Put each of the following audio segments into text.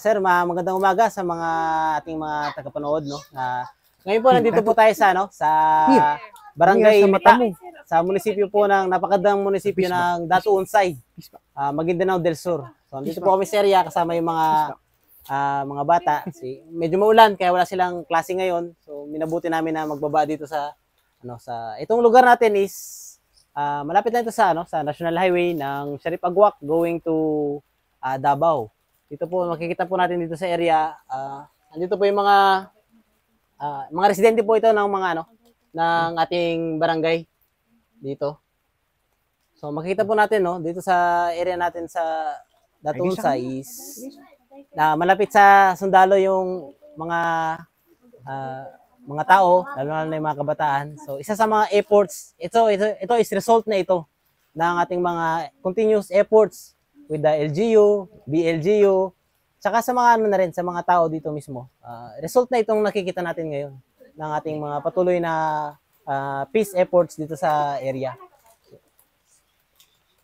Sir, magandang umaga sa mga ating mga tagapanood, no. Ngayon po nandito po tayo sa sa Barangay Mita, sa munisipyo po ng napakagandang munisipyo ng Datu Unsay, Maguindanao del Sur. So nandito po kami sa area kasama yung mga bata. Medyo maulan kaya wala silang klase ngayon. So minabuti namin na magbaba dito sa itong lugar natin is malapit lang ito sa sa National Highway ng Sharif Agwak going to Davao. Dito po makikita po natin dito sa area, andito po yung mga residente po ito ng ng ating barangay dito. So makikita po natin dito sa area natin sa Datu Unsay is na malapit sa sundalo yung mga tao, lalo na yung mga kabataan. So isa sa mga efforts, ito is result na ito ng ating mga continuous efforts with the LGU, BLGU, tsaka sa mga na rin, sa mga tao dito mismo. Result na itong nakikita natin ngayon ng ating mga patuloy na peace efforts dito sa area.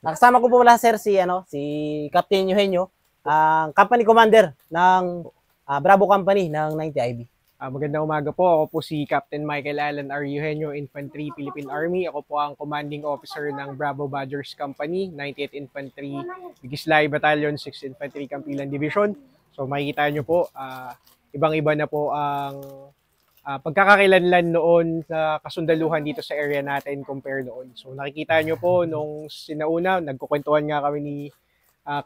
Nakasama ko po wala sir si Captain Eugenio, ang company commander ng Bravo Company ng 90IB. Magandang umaga po. Ako po si Captain Michael Alan R. Eugenio, Infantry, Philippine Army. Ako po ang commanding officer ng Bravo Badgers Company, 90th Infantry, Bigislay Battalion, 6th Infantry Campilan Division. So makikita nyo po, ibang-iba na po ang pagkakakilanlan noon sa kasundaluhan dito sa area natin compare noon. So nakikita nyo po nung sinauna, nagkukwentuhan nga kami ni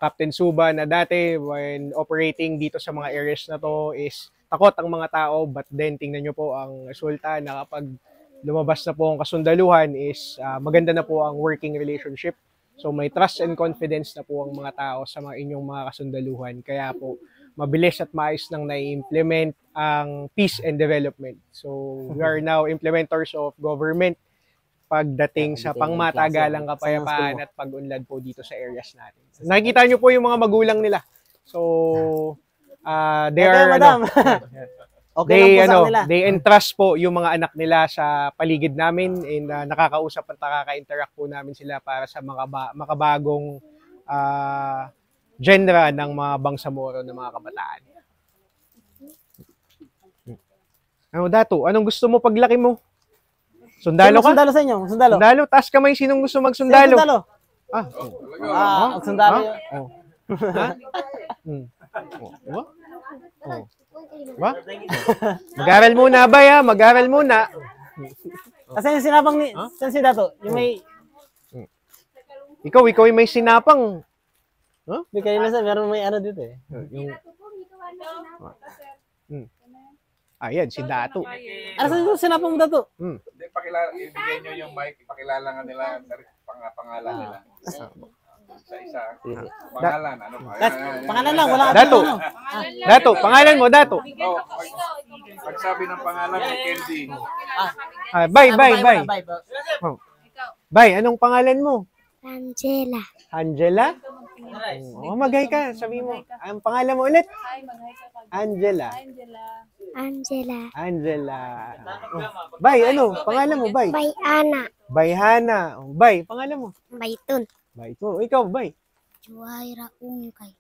Captain Suba na dati when operating dito sa mga areas na to is takot ang mga tao, but then tingnan nyo po ang resulta na kapag lumabas na po ang kasundaluhan is maganda na po ang working relationship. So may trust and confidence na po ang mga tao sa mga inyong mga kasundaluhan. Kaya po mabilis at maayos nang na-implement ang peace and development. So we are now implementers of government pagdating sa pangmatagalang kapayapaan at pag-unlad po dito sa areas natin. So, nakikita nyo po yung mga magulang nila. So they are they entrust po yung mga anak nila sa paligid namin and nakakausap at nakaka-interact po namin sila para sa mga makabagong genre ng mga bangsamoro ng mga kabataan. Dato, anong gusto mo paglaki mo? Sundalo ka? Sundalo sa inyo, sundalo. Sundalo, taas kamay, sinong gusto magsundalo? Sundalo. Sundalo. Mag-aral muna, bay, ha? Mag-aral muna. Kasi yung sinapang ni si Dato, yung may ikaw yung may sinapang. Hindi kanina sa meron may dito eh. Ayan, si Dato. Ano sa sinapang mo Dato? Hindi, ibigay nyo yung mic, ipakilala nga nila pangalan nila. Sa isa. Pangalan, pangalan lang, wala Dato. Dato, pangalan mo, Dato. Pagsabi ng pangalan ni Candy. Bay. Bay, anong pangalan mo? Angela. Angela? Mag-hi ka, sabi mo. Ang pangalan mo ulit? Angela. Bay, ano? Pangalan mo, Bay? Bayana. Bayhana. Bay, pangalan mo? Baytun. Baytun. Ikaw, Bay? Juwaira Ungkay.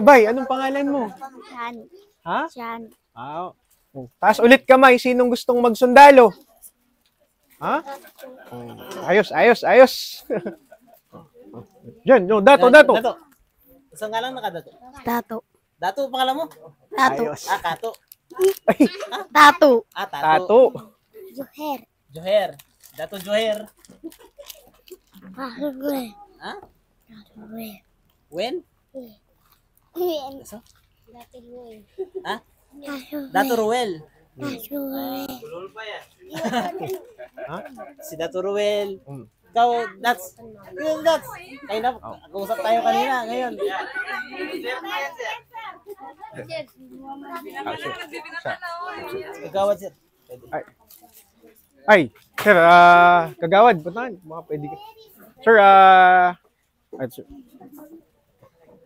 Bay, anong pangalan mo? Jan. Ha? Jan. Taas ulit kamay, sinong gustong magsundalo? Ha? Ayos. Diyan, Dato. Isang nga lang Dato. Dato. Dato, pangalan mo? Dato. Kato. Dato. Tato. Juher. Dato Joher. Ruel. Wen? Dato Ruel. Dato Ruel. Si Dato Ruel. Ikaw, that's. Ay na, mag-usap tayo kanina, ngayon. Kagawad, sir. Ay, sir, kagawad, puntahan. Mga pwede ka.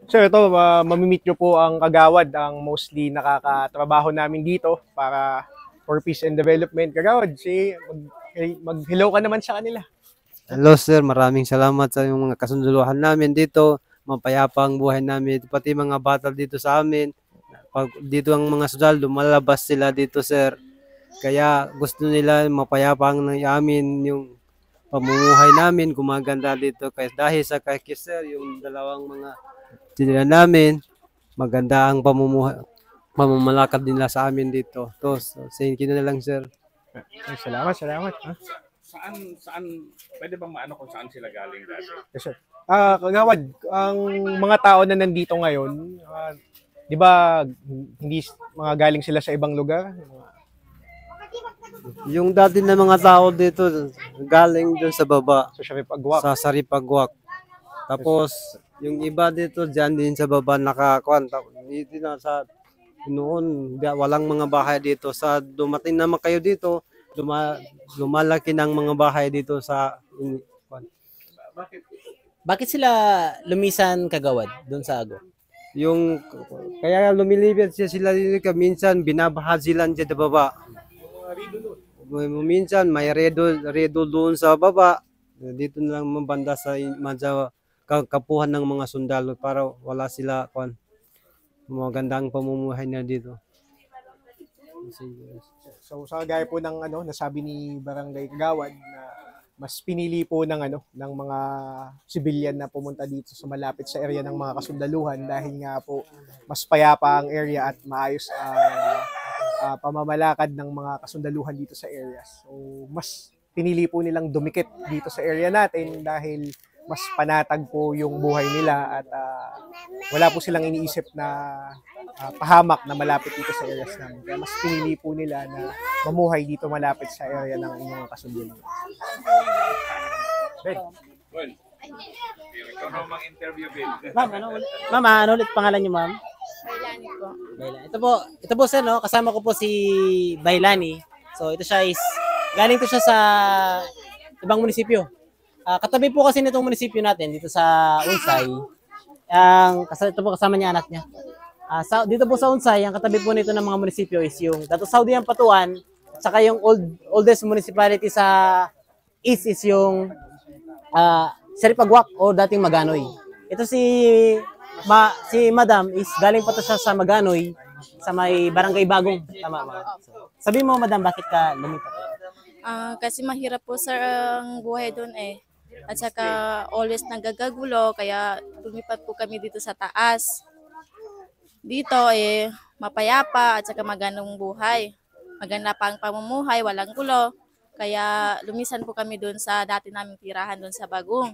Sir, ito, mamimit nyo po ang kagawad, ang mostly nakakatrabaho namin dito para for peace and development. Kagawad, mag-hello ka naman sa kanila. Hello sir, maraming salamat sa yung mga kasunduluhan namin dito. mapayapa ang buhay namin. Pati mga bata dito sa amin, pag dito ang mga sundalo, lumalabas sila dito, sir. Kaya gusto nila mapayapa ang amin yung pamumuhay namin, gumaganda dito. Kaya dahil sa kay sir, yung dalawang mga tinila namin, maganda ang pamamalakad nila sa amin dito. So, thank you na lang, sir. Ay, salamat, salamat. Saan, pwede bang maano kung saan sila galing dati? Yes, sir. Kagawad, ang mga tao na nandito ngayon, di ba hindi mga galing sila sa ibang lugar? Yung dati na mga tao dito, galing dun sa baba, Sa Sharif Agwak. sa Saripagwak. Tapos, yung iba dito, dyan din sa baba nakakuan. Dito na sa noon, walang mga bahay dito. Sa dumating naman kayo dito, lumalaki ng mga bahay dito sa Bakit sila lumisan kagawad doon sa Ago? yung kaya lumilipad sila dito minsan binabaha sila dyan sa baba. Minsan may redo doon sa baba. Dito na lang mabanda sa kapuhan ng mga sundalo para wala sila magandang pamumuhay na dito. So sa gaya po ng nasabi ni Barangay Kagawad na mas pinili po ng ng mga civilian na pumunta dito sa malapit sa area ng mga kasundaluhan dahil nga po mas payapa ang area at maayos ang pamamalakad ng mga kasundaluhan dito sa area. So mas pinili po nilang dumikit dito sa area natin dahil mas panatag po yung buhay nila at wala po silang iniisip na pahamak na malapit dito sa areas namin. Kaya mas pinili po nila na mamuhay dito malapit sa area ng inyong kasundaluhan. Ben. Well, ikaw na mag-interview, Ben. Ma'am, ano ulit pangalan niyo, ma'am? Bailani po. Bailani. Ito po sir, no? Kasama ko po si Bailani. So ito siya galing to siya sa ibang munisipyo. Katabi po kasi nitong munisipyo natin dito sa Unsay. Ito po kasama niya anak niya. Dito po sa Unsay, ang katabi po nito ng mga munisipyo is yung Dato Saudiang Patuan, saka yung oldest municipality sa east is yung Saripagwak o dating Maganoy. Ito si Madam is galing pa to siya sa Maganoy sa may Barangay Bagong. Tama ba? Sabi mo, Madam, bakit ka lumipat? Kasi mahirap po sir ang buhay doon eh. At saka always nagagagulo kaya lumipat po kami dito sa taas. Dito mapayapa at saka magandang buhay. Maganda pa ang pamumuhay, walang gulo. Kaya lumisan po kami doon sa dati naming tirahan doon sa Bagong.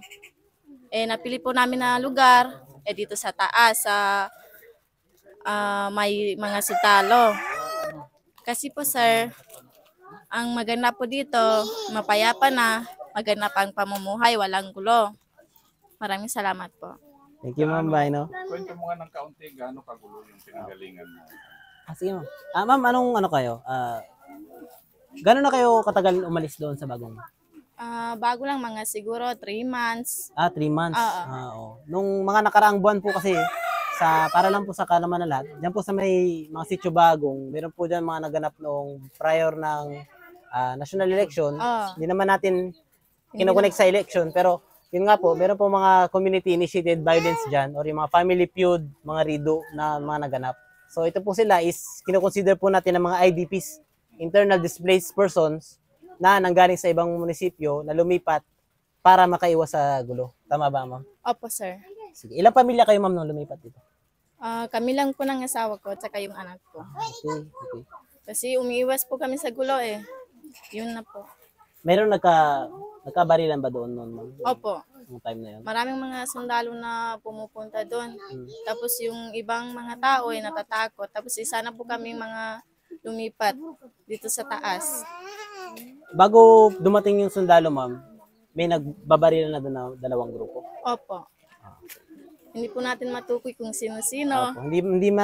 Napili po namin na lugar dito sa taas sa may mga sitalo. Kasi po sir, ang maganda po dito, mapayapa na, maganda pa ang pamumuhay, walang gulo. Maraming salamat po. Thank you, Ma'am Bay, no? Kwento mo nga ng kaunti, gaano kagulo yung pinagalingan mo? Sige, ma'am. Ma'am, anong kayo? Gano'n na kayo katagal umalis doon sa Bagong? Bago lang, mga siguro 3 months. 3 months. Oo. Nung mga nakaraang buwan po kasi, para lang po sa kalaman na lahat, dyan po sa may mga sitio Bagong, meron po dyan mga naganap noong prior ng national election. Hindi naman natin kinukonek sa election, pero yun nga po, meron po mga community-initiated violence dyan or yung mga family feud, mga rido na mga naganap. So ito po sila is kinukonsider po natin ng mga IDPs, internal displaced persons, na nanggaling sa ibang munisipyo na lumipat para makaiwas sa gulo. Tama ba, ma'am? Opo, sir. Sige. Ilang pamilya kayo, ma'am, nung lumipat dito? Kami lang po ng asawa ko at saka yung anak ko. Okay. Kasi umiiwas po kami sa gulo eh. Yun na po. Meron nagkabarilan ba doon noon, ma'am? Opo. Yung time na yun? Maraming mga sundalo na pumupunta doon. Tapos yung ibang mga tao natatakot. Tapos isa na po kami mga lumipat dito sa taas. Bago dumating yung sundalo, ma'am, may nagbabarilan na doon na dalawang grupo? Opo. Hindi po natin matukoy kung sino-sino. Opo. Hindi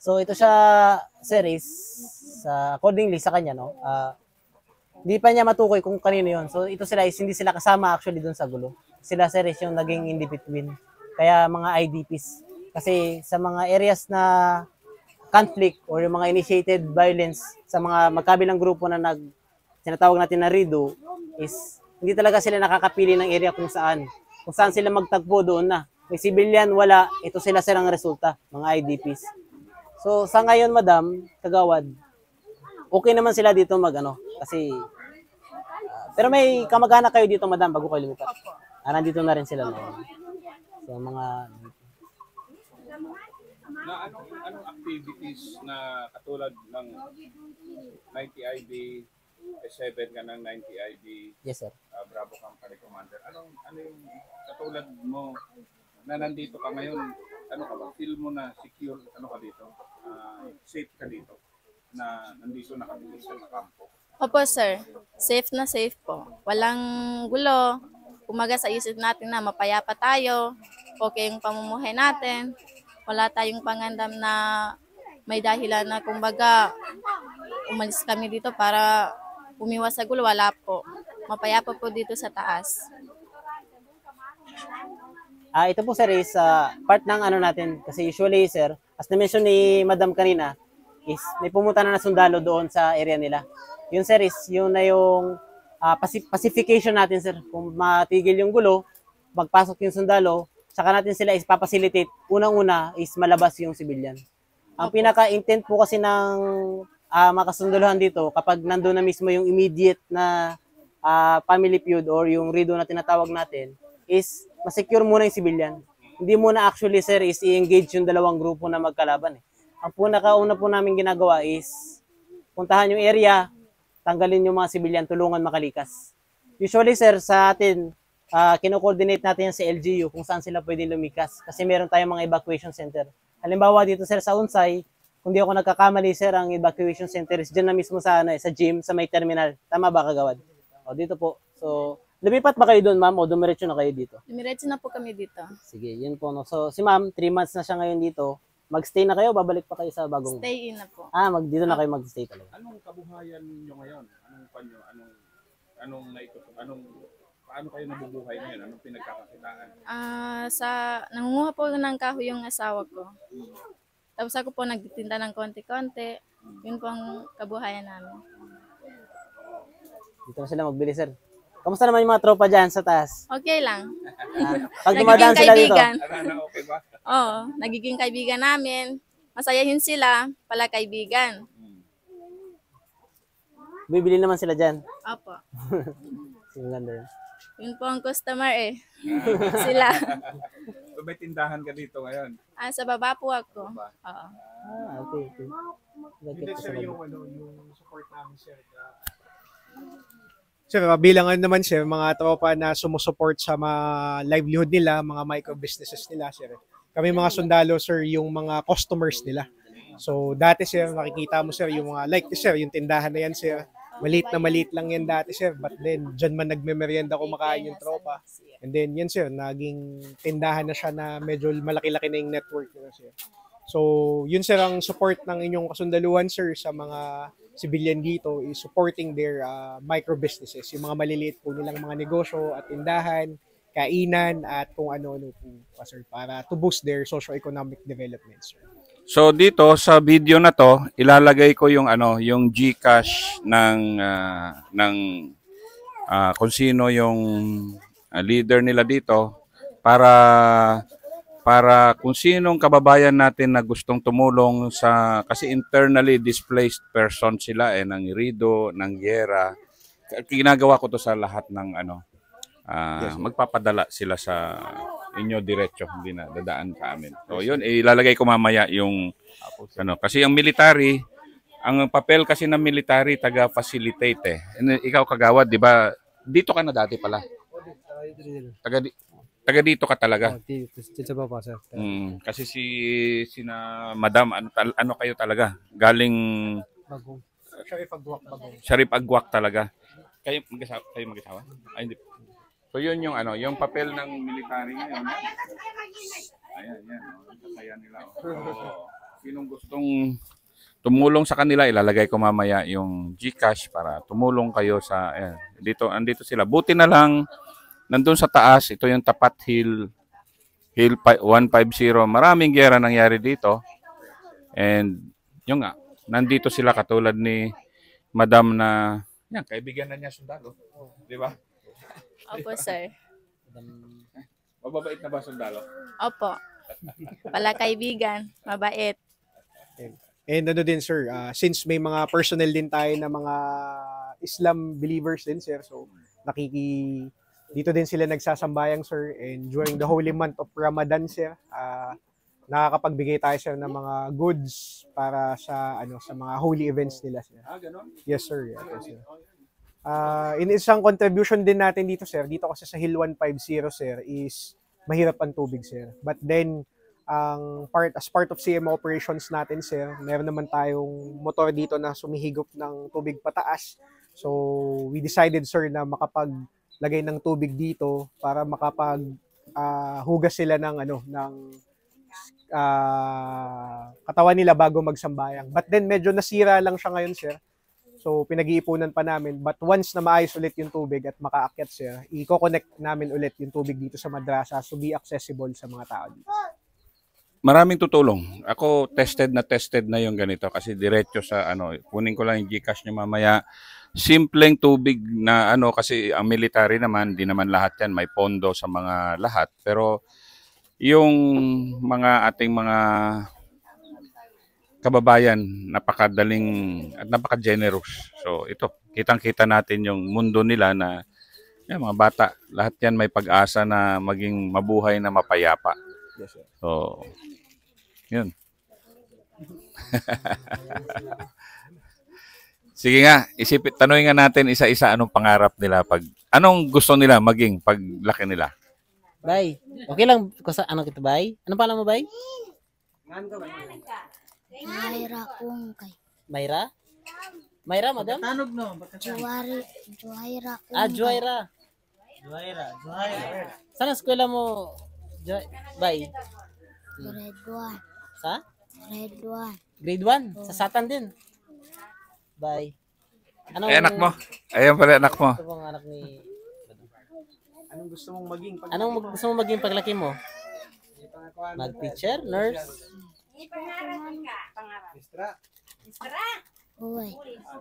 So ito siya, sir, is accordingly sa kanya, no? Hindi pa niya matukoy kung kanino yon. So ito sila is hindi sila kasama actually doon sa gulo. Sila, sir, is yung naging in between. Kaya mga IDPs. Kasi sa mga areas na conflict or yung mga initiated violence sa mga magkabilang grupo na tinatawag natin na RIDO is hindi talaga sila nakakapili ng area kung saan sila magtagpo doon na. may civilian, wala. Ito sila sir ang resulta, mga IDPs. So sa ngayon, madam, kagawad, okay naman sila dito kasi pero may kamag-anak kayo dito, madam, bago kayo lumipat. Nandito na rin sila noon. So mga Na anong activities na katulad ng 90 IB, 7 ka ng 90 IB, yes sir. Bravo Company Commander. Ano yung katulad mo na nandito ka ngayon? Ano ka ba? Feel mo na secure ka dito? Safe ka dito? Na nandito na kami sa kampo? Opo, sir. Safe na safe po. Walang gulo. Kumaga sa isip natin na mapayapa tayo. Okay yung pamumuhay natin. Wala tayong pangandam na may dahilan na kumbaga umalis kami dito para umiwas sa gulo. Wala po. Mapayapa po dito sa taas. Ito po sir is part ng natin kasi usually sir, as na-mention ni Madam kanina, is may pumunta na sundalo doon sa area nila. Yun sir is yun na yung pacification natin sir. Kung matigil yung gulo, magpasok yung sundalo, saka natin sila is papacilitate. Unang-una is malabas yung civilian. Ang pinaka-intent po kasi ng makasunduluhan dito, kapag nandun na mismo yung immediate na family feud or yung RIDO na tinatawag natin, is masecure muna yung civilian. Hindi muna actually sir is i-engage yung dalawang grupo na magkalaban. Ang pinakauna po namin ginagawa is puntahan yung area, tanggalin yung mga civilian, tulungan makalikas. Usually sir, sa atin, kino-coordinate natin yan sa LGU kung saan sila pwede lumikas kasi meron tayong mga evacuation center. Halimbawa dito sir sa Unsay, kung di ako nagkakamali sir, ang evacuation center is dyan na mismo sa gym, sa may terminal. Tama ba kagawad? O dito po. So, lumipat ba kayo doon ma'am o dumiretso na kayo dito? Dumiretso na po kami dito. Sige, yun po. No? So, si ma'am, 3 months na siya ngayon dito. Mag-stay na kayo, babalik pa kayo sa bagong... Stay in na po. Dito na kayo mag-stay talaga. Anong kabuhayan niyo ngayon? Paano kayo nabubuhay ngayon? Anong pinagkakakitaan? Nangunguha po ng kahoy yung asawa ko. Tapos ako po nagtitinda ng konti-konti. Yun po ang kabuhayan namin. Dito na sila magbili, sir. Kamusta naman yung mga tropa dyan sa taas? Okay lang. Pag dumadaan sila dito. Okay ba? Oo, nagiging kaibigan namin. Masayahin sila, pala kaibigan. Bibili naman sila dyan. Opo. Ang ganda yun. Yun po ang customer sila. So, may tindahan ka dito ngayon? Sa baba po ako. Oo. Okay. Hindi sir yung support namin sir. Sir, bilangan naman sir, mga tropa na sumusupport sa mga livelihood nila, mga micro-businesses nila sir. Kami mga sundalo sir, yung mga customers nila. So dati sir, makikita mo sir, yung mga like sir, yung tindahan na yan sir. Maliit lang yan dati sir, but then dyan man nagme-merienda kumakain yung tropa. And then yan sir, naging tindahan na siya na medyo malaki-laki na yung network nila sir. So yun sir ang support ng inyong kasundaluhan sir sa mga civilian dito is supporting their micro businesses, yung mga maliliit po nilang mga negosyo at tindahan, kainan at kung ano-ano po sir, para to boost their socio-economic development sir. So dito sa video na to, ilalagay ko yung yung GCash ng kung sino yung leader nila dito para kung sinong kababayan natin na gustong tumulong kasi internally displaced person sila ng RIDO, ng Gera. Ginagawa ko to sa lahat ng magpapadala sila sa inyo diretso, hindi na dadaan sa amin. So yun, ilalagay ko mamaya yung kasi yung military, ang papel kasi ng military taga-facilitate Ikaw kagawad, di ba? Dito ka na dati pala. Taga dito ka talaga. Dito sa baba, sir. Kasi sina Madam, ano kayo talaga? Galing Bagong. Sharif Agwak talaga. Kayo mag-asawa? Ay, hindi. So yun yung yung papel ng military ngayon. Ayan, yan. Kaya nila. So, sinong gustong tumulong sa kanila, ilalagay ko mamaya yung GCash para tumulong kayo sa andito sila. Buti na lang nandun sa taas, ito yung Tapat Hill 150. Maraming giyera nangyari dito. And yung nandito sila katulad ni Madam na kaibigan na niya sundalo. Di ba? Opo, sir. Mababait na ba sundalo? Opo. Pala kaibigan, mabait. And ano din sir, since may mga personnel din tayo na mga Islam believers din sir, so dito din sila nagsasambayang sir, and during the holy month of Ramadan sir, nakakapagbigay tayo sir ng mga goods para sa sa mga holy events nila sir. Ganon? Yes sir. Yes, sir. In isang contribution din natin dito sir, dito kasi sa Hill 150 sir is mahirap ang tubig sir. But then as part of CMO operations natin sir, meron naman tayong motor dito na sumihigop ng tubig pataas. So we decided sir na makapaglagay ng tubig dito para hugas sila ng katawan nila bago magsambayang. But then medyo nasira lang siya ngayon sir. So, pinag-iipunan pa namin. But once na maayos ulit yung tubig at makaakyat siya, i-connect namin ulit yung tubig dito sa madrasa to be accessible sa mga tao dito. Maraming tutulong. Ako, tested na yung ganito kasi diretso sa kunin ko lang yung GCash nyo mamaya. Simpleng tubig na kasi ang military naman, di naman lahat yan, may pondo sa mga lahat. Pero yung ating mga kababayan, napakadaling at napaka-generous. So ito, kitang-kita natin yung mundo nila na mga bata, lahat yan may pag-asa na maging mabuhay na mapayapa. Yes, sir. So, yun. Sige nga, tanungin nga natin isa-isa anong pangarap nila anong gusto nila maging paglaki nila. Bay, okay lang ko sa kita, Bay? Ano pala mo, Bay? Mayra kong kay. Mayra? Mayra, madam? Juhaira kong. Juhaira. Saan ang eskwela mo, Bay? Grade 1. Sa? Grade 1. Grade 1? Sa Satan din? Bay. Ay, anak mo. Ayan pala anak mo. Ito pong anak ni... Anong gusto mong maging gusto mong maging paglaki mo? Mag-teacher? Nurse? Uy.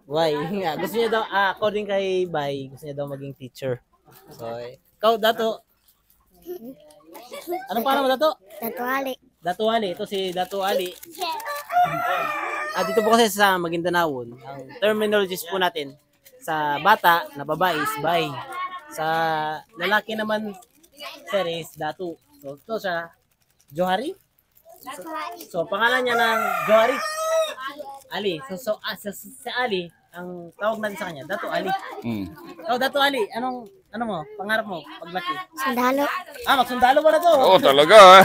Why? Gusto niya daw, according kay Bay, gusto niya daw maging teacher. So, ikaw, Dato. Ano pa mo, Dato? Tatuali. Dato Ali. Ito si Dato Ali. Dito po kasi sa Maguindanao, ang terminologies po natin, sa bata na babae is Bay. Sa lalaki naman, sir, is Dato. So, ito siya, Johari? So, pangalan niya ng Johari. Ali. So si Ali, ang tawag natin sa kanya, Dato Ali. Dato Ali, ano mo? Pangarap mo paglaki? Sundalo. Magsundalo ba na to? Oo, talaga.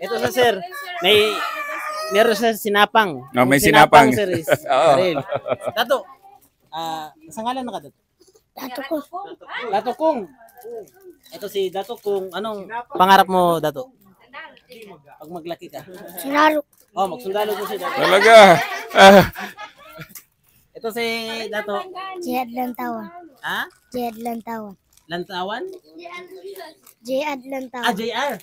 Ito sa sir, meron sa sinapang. May sinapang. Sir is Oo. Karel. Dato, sa ngalan na ka, Dato? Dato ko. Dato Kung. Ito si Dato Kung. Anong pangarap mo, Dato? Pag maglaki ka. Sundalo. Magsundalo ko si Dato. Talaga. Ito si Dato. Jihad Lantawan. Jihad Lantawan. Lantawan? Jihad Lantawan. JR.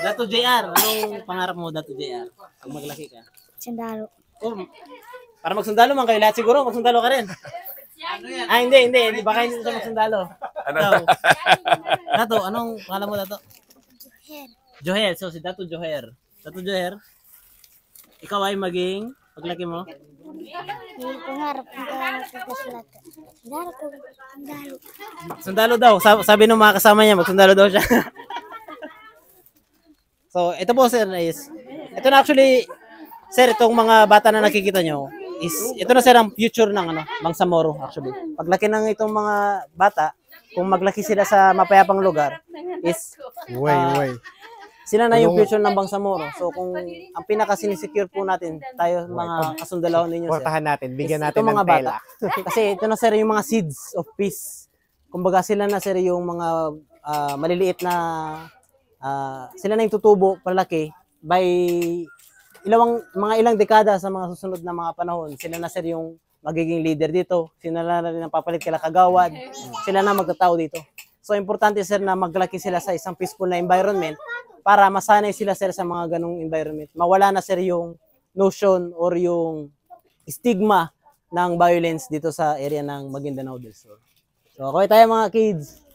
Dato JR. Anong pangarap mo, Dato JR? Pag maglaki ka. Sundalo. Para magsundalo man kayo lahat siguro. Magsundalo ka rin. Hindi. Baka hindi siya magsundalo. Dato, anong pangalan mo, Dato? Joher. So, si Dato Joher. Dato Joher, ikaw ay maging paglaki mo? Yung pangarap ko kasulat. Sundalo ko. Sundalo. Sundalo daw. Sabi ng mga kasama niya, magsundalo daw siya. So, ito po sir is, ito na actually, sir, itong mga bata na nakikita nyo, ito na sir ang future ng Bangsamoro actually. Paglaki ng itong mga bata, kung maglaki sila sa mapayapang lugar, is, sila na yung future ng Bangsamoro. So kung ang pinaka-sinisecure po natin, tayo mga kasundalahon ninyo, sir. Portahan natin, bigyan natin Itong ng mga tela. bata. Kasi ito na sir yung mga seeds of peace. Kumbaga sila na sir yung mga maliliit na sila na yung tutubo palaki by ilang dekada sa mga susunod na mga panahon. Sila na sir yung magiging leader dito. Sila na rin ang papalit kila kagawad. Sila na magtatao dito. So importante sir na maglaki sila sa isang peaceful na environment para masanay sila sir sa mga ganung environment. Mawala na sir yung notion or yung stigma ng violence dito sa area ng Maguindanao del Sur. So okay tayo mga kids.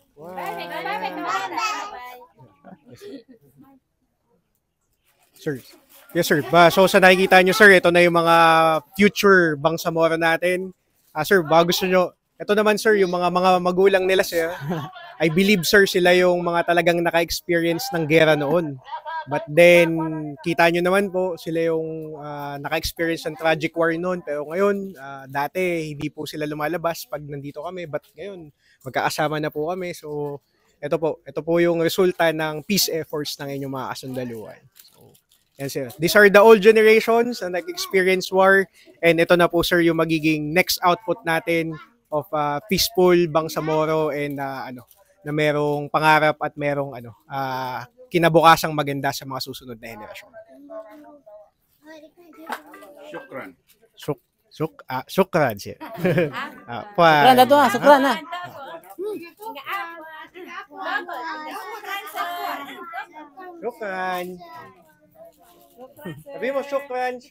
Sir. Yes, sir. So, sa nakikita nyo, sir, ito na yung mga future Bangsamoro natin. Sir, baka gusto nyo, ito naman, sir, yung mga magulang nila, sir. I believe, sir, sila yung mga talagang naka-experience ng gera noon. But then, kita nyo naman po, sila yung naka-experience ng tragic war noon. Pero ngayon, dati, hindi po sila lumalabas pag nandito kami. But ngayon, magkakasama na po kami. So, ito po yung resulta ng peace efforts ng inyong mga kasundaluhan. So, yan, sir. These are the old generations na nag-experience war. And ito na po, sir, yung magiging next output natin of peaceful Bangsamoro and na merong pangarap at merong kinabukasang maganda sa mga susunod na henerasyon. Shukran. Shukran, sir. Sukran na to ha, sukran na. Shukran. Sabi mo, shukran.